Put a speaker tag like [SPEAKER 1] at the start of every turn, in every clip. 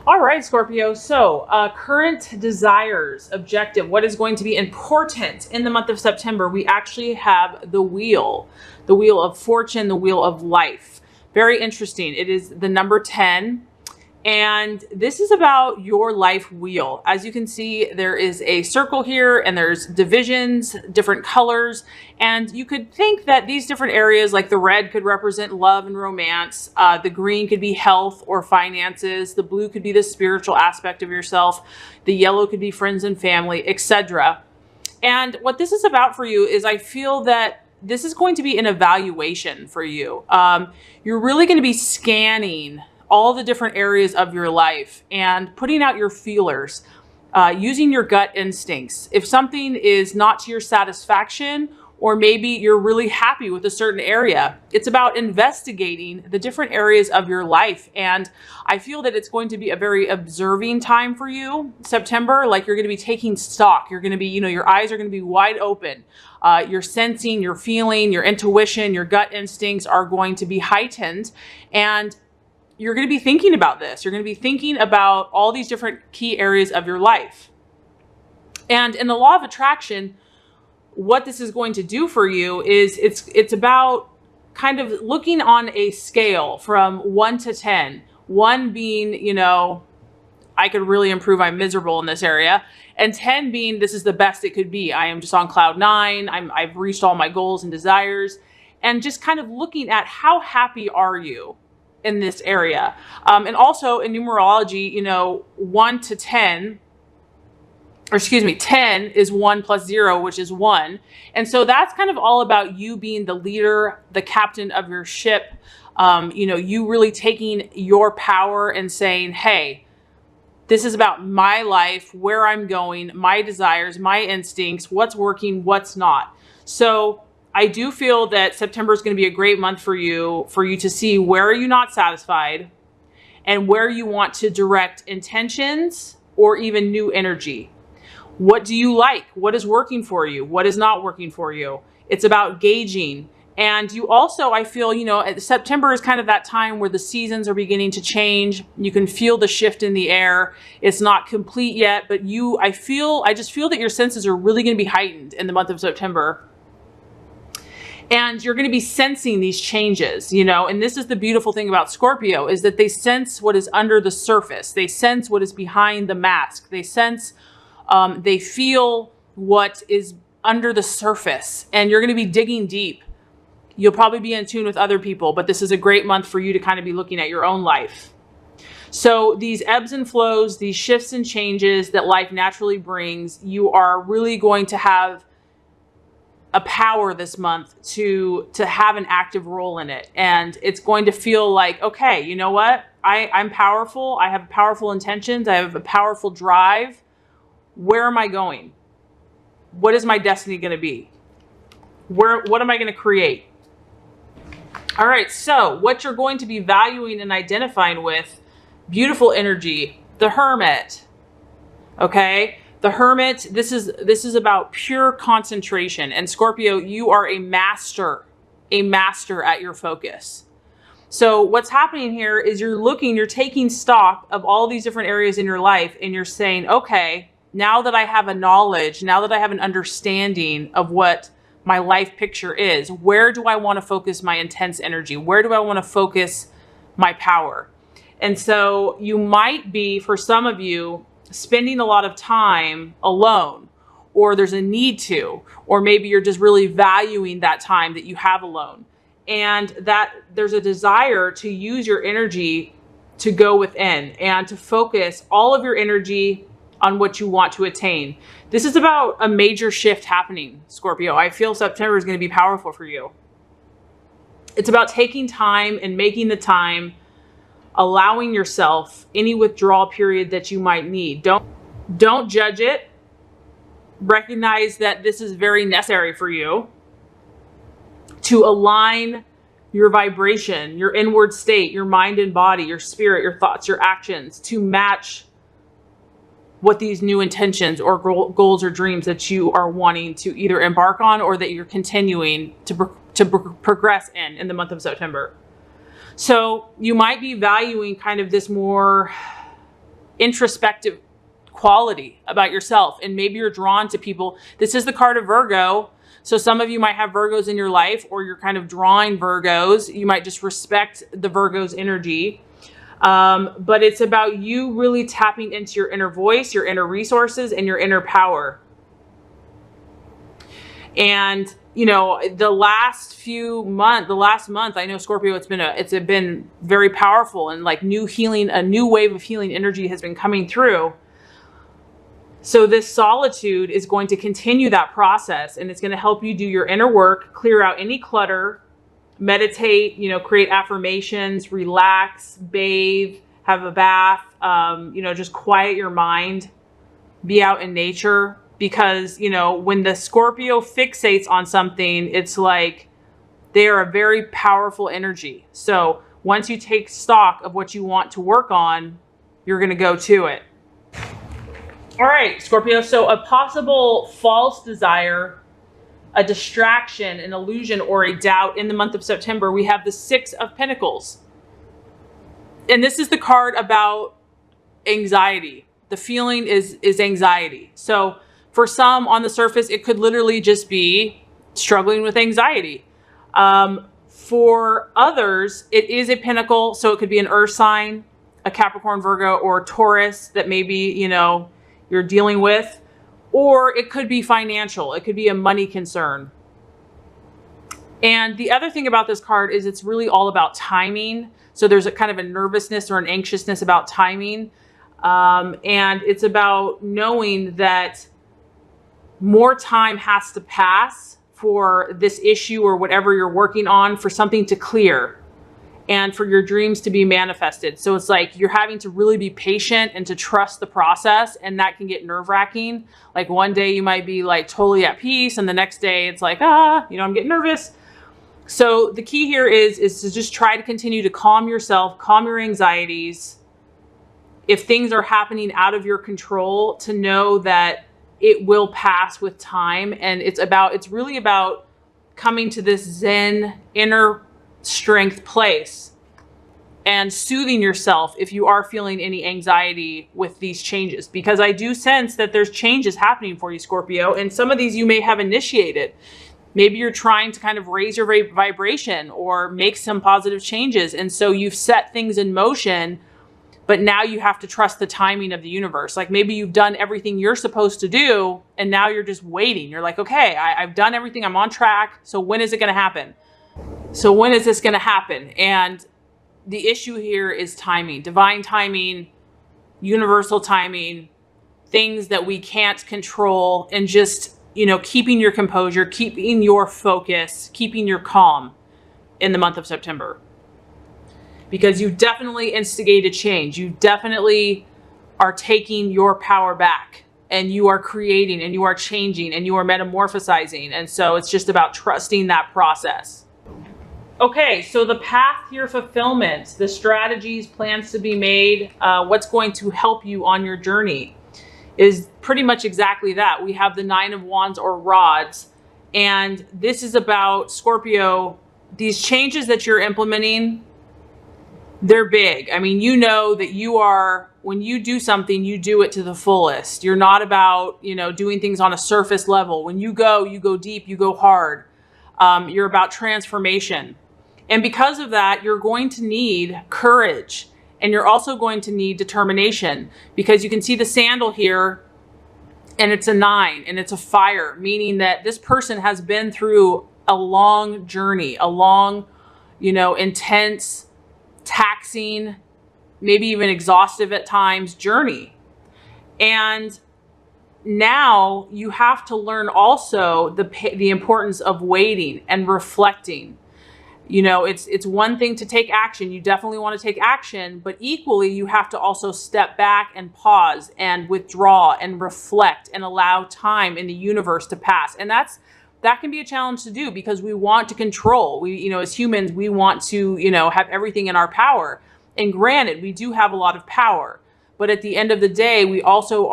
[SPEAKER 1] All right, Scorpio. So current desires, objective, what is going to be important in the month of September? We actually have the wheel of fortune, the wheel of life. Very interesting. It is the number 10. And this is about your life wheel. As you can see, there is a circle here and there's divisions, different colors. And you could think that these different areas, like the red could represent love and romance. The green could be health or finances. The blue could be the spiritual aspect of yourself. The yellow could be friends and family, etc. And what this is about for you is I feel that this is going to be an evaluation for you. You're really going to be scanning all the different areas of your life and putting out your feelers, using your gut instincts. If something is not to your satisfaction, or maybe you're really happy with a certain area, it's about investigating the different areas of your life. And I feel that it's going to be a very observing time for you, September. Like you're going to be taking stock. You're going to be, your eyes are going to be wide open. Your sensing, your feeling, your intuition, your gut instincts are going to be heightened. And you're going to be thinking about this. You're going to be thinking about all these different key areas of your life. And in the law of attraction, what this is going to do for you is it's about kind of looking on a scale from 1 to 10. 1 being, I could really improve. I'm miserable in this area. And 10 being, this is the best it could be. I am just on cloud 9. I've reached all my goals and desires. And just kind of looking at how happy are you in this area. And also in numerology, 1 to 10, or excuse me, 10 is 1 plus 0, which is 1. And so that's kind of all about you being the leader, the captain of your ship. You really taking your power and saying, hey, this is about my life, where I'm going, my desires, my instincts, what's working, what's not. So I do feel that September is going to be a great month for you to see where are you not satisfied and where you want to direct intentions or even new energy. What do you like? What is working for you? What is not working for you? It's about gauging. And you also, I feel, September is kind of that time where the seasons are beginning to change. You can feel the shift in the air. It's not complete yet, but I just feel that your senses are really going to be heightened in the month of September. And you're going to be sensing these changes, and this is the beautiful thing about Scorpio is that they sense what is under the surface. They sense what is behind the mask. They sense, they feel what is under the surface, and you're going to be digging deep. You'll probably be in tune with other people, but this is a great month for you to kind of be looking at your own life. So these ebbs and flows, these shifts and changes that life naturally brings, you are really going to have a power this month to have an active role in it. And it's going to feel like, okay, you know what? I'm powerful. I have powerful intentions. I have a powerful drive. Where am I going? What is my destiny going to be? What am I going to create? All right. So what you're going to be valuing and identifying with, beautiful energy, the Hermit. Okay. The Hermit, this is about pure concentration. And Scorpio, you are a master at your focus. So what's happening here is you're taking stock of all these different areas in your life and you're saying, okay, now that I have a knowledge, now that I have an understanding of what my life picture is, where do I want to focus my intense energy? Where do I want to focus my power? And so you might be, for some of you, spending a lot of time alone, or there's a need to, or maybe you're just really valuing that time that you have alone, and that there's a desire to use your energy to go within and to focus all of your energy on what you want to attain. This is about a major shift happening, Scorpio. I feel September is going to be powerful for you. It's about taking time and making the time, allowing yourself any withdrawal period that you might need. Don't judge it. Recognize that this is very necessary for you to align your vibration, your inward state, your mind and body, your spirit, your thoughts, your actions to match what these new intentions or goals or dreams that you are wanting to either embark on or that you're continuing to progress in the month of September. So you might be valuing kind of this more introspective quality about yourself. And maybe you're drawn to people. This is the card of Virgo. So some of you might have Virgos in your life, or you're kind of drawing Virgos. You might just respect the Virgo's energy. But it's about you really tapping into your inner voice, your inner resources, and your inner power. And, you know, the last month, I know Scorpio, it's been very powerful, and like new healing, a new wave of healing energy has been coming through. So this solitude is going to continue that process, and it's going to help you do your inner work, clear out any clutter, meditate, you know, create affirmations, relax, bathe, have a bath, you know, just quiet your mind, be out in nature. Because, you know, when the Scorpio fixates on something, it's like they are a very powerful energy. So once you take stock of what you want to work on, you're going to go to it. All right, Scorpio. So a possible false desire, a distraction, an illusion, or a doubt in the month of September, we have the Six of Pentacles. And this is the card about anxiety. The feeling is anxiety. So for some, on the surface, it could literally just be struggling with anxiety. For others, it is a pentacle. So it could be an earth sign, a Capricorn, Virgo, or Taurus that maybe, you know, you're dealing with. Or it could be financial. It could be a money concern. And the other thing about this card is it's really all about timing. So there's a kind of a nervousness or an anxiousness about timing. And it's about knowing that more time has to pass for this issue or whatever you're working on, for something to clear and for your dreams to be manifested. So it's like you're having to really be patient and to trust the process, and that can get nerve-wracking. Like one day you might be like totally at peace, and the next day it's like, you know, I'm getting nervous. So the key here is to just try to continue to calm yourself, calm your anxieties. If things are happening out of your control, to know that it will pass with time. And it's really about coming to this Zen inner strength place and soothing yourself if you are feeling any anxiety with these changes, because I do sense that there's changes happening for you, Scorpio, and some of these you may have initiated. Maybe you're trying to kind of raise your vibration or make some positive changes, and so you've set things in motion, but now you have to trust the timing of the universe. Like maybe you've done everything you're supposed to do, and now you're just waiting. You're like, okay, I've done everything. I'm on track. So when is it going to happen? So when is this going to happen? And the issue here is timing, divine timing, universal timing, things that we can't control, and just, you know, keeping your composure, keeping your focus, keeping your calm in the month of September. Because you definitely instigated change. You definitely are taking your power back, and you are creating, and you are changing, and you are metamorphosizing. And so it's just about trusting that process. Okay, so the path to your fulfillment, the strategies, plans to be made, what's going to help you on your journey is pretty much exactly that. We have the Nine of Wands or rods, and this is about, Scorpio, these changes that you're implementing. They're big. I mean, you know that when you do something, you do it to the fullest. You're not about, you know, doing things on a surface level. When you go deep, you go hard. You're about transformation. And because of that, you're going to need courage, and you're also going to need determination, because you can see the sandal here, and it's a 9, and it's a fire, meaning that this person has been through a long journey, a long, you know, intense, taxing, maybe even exhaustive at times journey. And now you have to learn also the importance of waiting and reflecting. You know, it's one thing to take action. You definitely want to take action, but equally you have to also step back and pause and withdraw and reflect and allow time in the universe to pass. And that can be a challenge to do, because we want to control. We, you know, as humans, we want to, you know, have everything in our power. And granted, we do have a lot of power, but at the end of the day, we also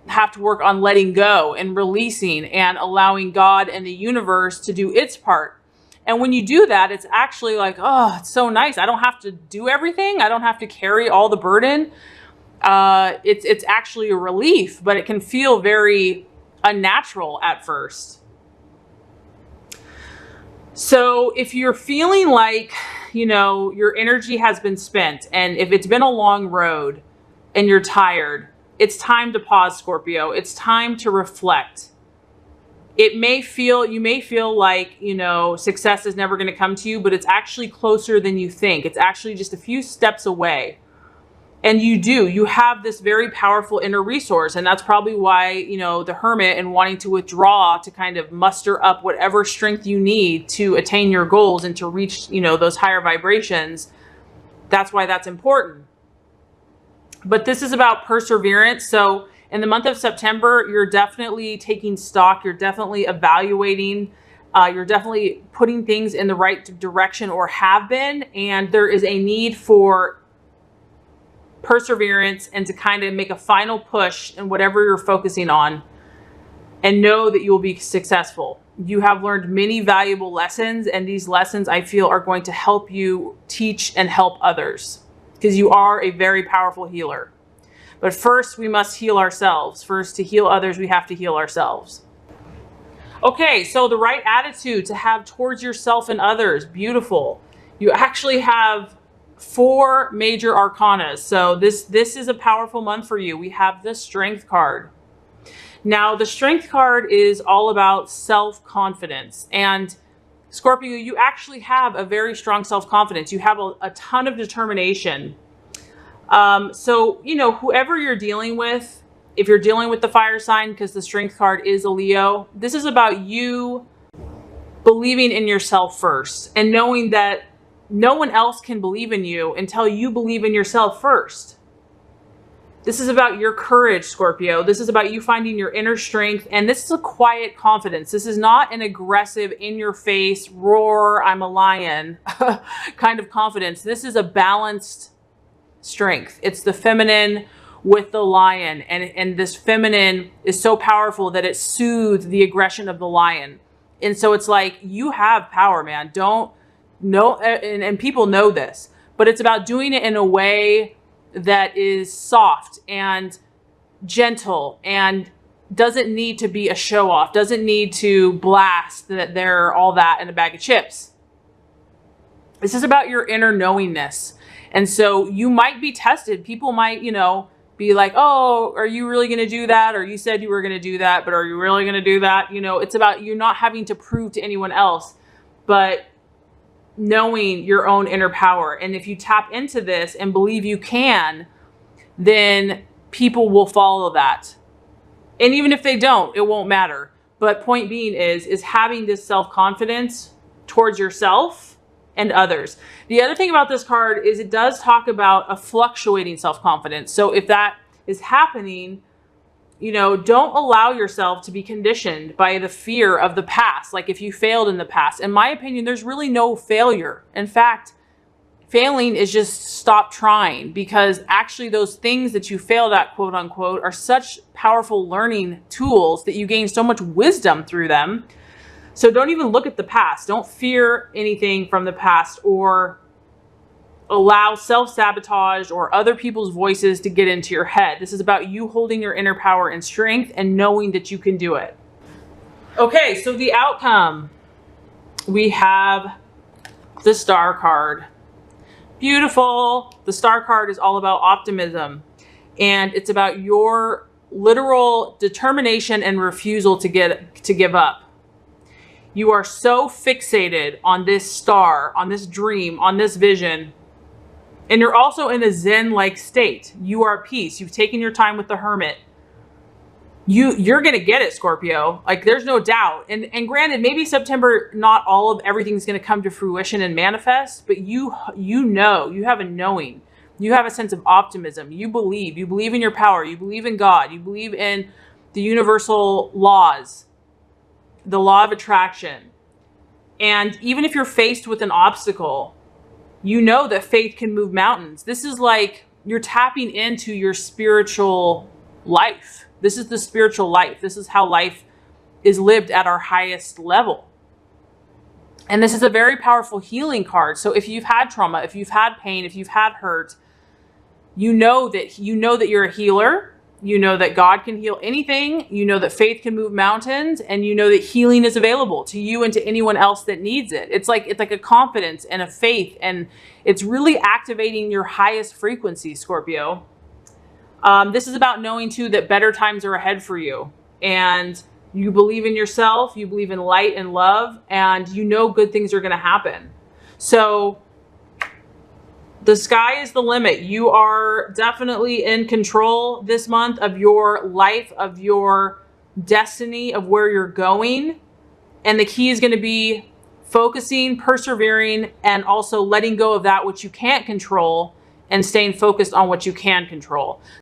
[SPEAKER 1] have to work on letting go and releasing and allowing God and the universe to do its part. And when you do that, it's actually like, oh, it's so nice. I don't have to do everything. I don't have to carry all the burden. it's actually a relief, but it can feel very unnatural at first. So if you're feeling like, you know, your energy has been spent, and if it's been a long road and you're tired, it's time to pause, Scorpio. It's time to reflect. You may feel like, you know, success is never going to come to you, but it's actually closer than you think. It's actually just a few steps away. And you have this very powerful inner resource. And that's probably why, you know, the Hermit and wanting to withdraw to kind of muster up whatever strength you need to attain your goals and to reach, you know, those higher vibrations. That's why that's important. But this is about perseverance. So in the month of September, you're definitely taking stock. You're definitely evaluating. You're definitely putting things in the right direction, or have been. And there is a need for perseverance and to kind of make a final push in whatever you're focusing on, and know that you will be successful. You have learned many valuable lessons, and these lessons, I feel, are going to help you teach and help others, because you are a very powerful healer. But first, we must heal ourselves. First, to heal others, we have to heal ourselves. Okay, so the right attitude to have towards yourself and others. Beautiful. You actually have 4 major arcana. So this is a powerful month for you. We have the Strength card. Now, the Strength card is all about self-confidence. And Scorpio, you actually have a very strong self-confidence. You have a ton of determination. So, you know, whoever you're dealing with, if you're dealing with the fire sign, because the Strength card is a Leo, this is about you believing in yourself first, and knowing that no one else can believe in you until you believe in yourself first. This is about your courage, Scorpio. This is about you finding your inner strength. And this is a quiet confidence. This is not an aggressive, in your face, roar, I'm a lion kind of confidence. This is a balanced strength. It's the feminine with the lion. And this feminine is so powerful that it soothes the aggression of the lion. And so it's like, you have power, man. And people know this, but it's about doing it in a way that is soft and gentle and doesn't need to be a show off, doesn't need to blast that they're all that in a bag of chips. This is about your inner knowingness. And so you might be tested. People might, you know, be like, oh, are you really going to do that? Or you said you were going to do that, but are you really going to do that? You know, it's about you not having to prove to anyone else, but knowing your own inner power. And if you tap into this and believe you can, then people will follow that. And even if they don't, it won't matter. But point being is having this self-confidence towards yourself and others. The other thing about this card is it does talk about a fluctuating self-confidence. So if that is happening, you know, don't allow yourself to be conditioned by the fear of the past. Like if you failed in the past, in my opinion, there's really no failure. In fact, failing is just stop trying, because actually those things that you failed at, quote unquote, are such powerful learning tools that you gain so much wisdom through them. So don't even look at the past. Don't fear anything from the past, or allow self-sabotage or other people's voices to get into your head. This is about you holding your inner power and strength and knowing that you can do it. Okay, so the outcome. We have the Star card. Beautiful. The Star card is all about optimism. And it's about your literal determination and refusal to give up. You are so fixated on this star, on this dream, on this vision. And you're also in a Zen-like state. You are at peace. You've taken your time with the Hermit. You're going to get it, Scorpio. Like, there's no doubt. And granted, maybe September, not all of everything's going to come to fruition and manifest, but you know, you have a knowing. You have a sense of optimism. You believe in your power. You believe in God. You believe in the universal laws, the law of attraction. And even if you're faced with an obstacle, you know that faith can move mountains. This is like you're tapping into your spiritual life. This is the spiritual life. This is how life is lived at our highest level. And this is a very powerful healing card. So if you've had trauma, if you've had pain, if you've had hurt, You know that you're a healer. You know that God can heal anything. You know that faith can move mountains, and you know that healing is available to you and to anyone else that needs it. It's like a confidence and a faith, and it's really activating your highest frequency, Scorpio. This is about knowing too that better times are ahead for you, and you believe in yourself, you believe in light and love, and you know good things are going to happen. So the sky is the limit. You are definitely in control this month of your life, of your destiny, of where you're going. And the key is going to be focusing, persevering, and also letting go of that which you can't control and staying focused on what you can control.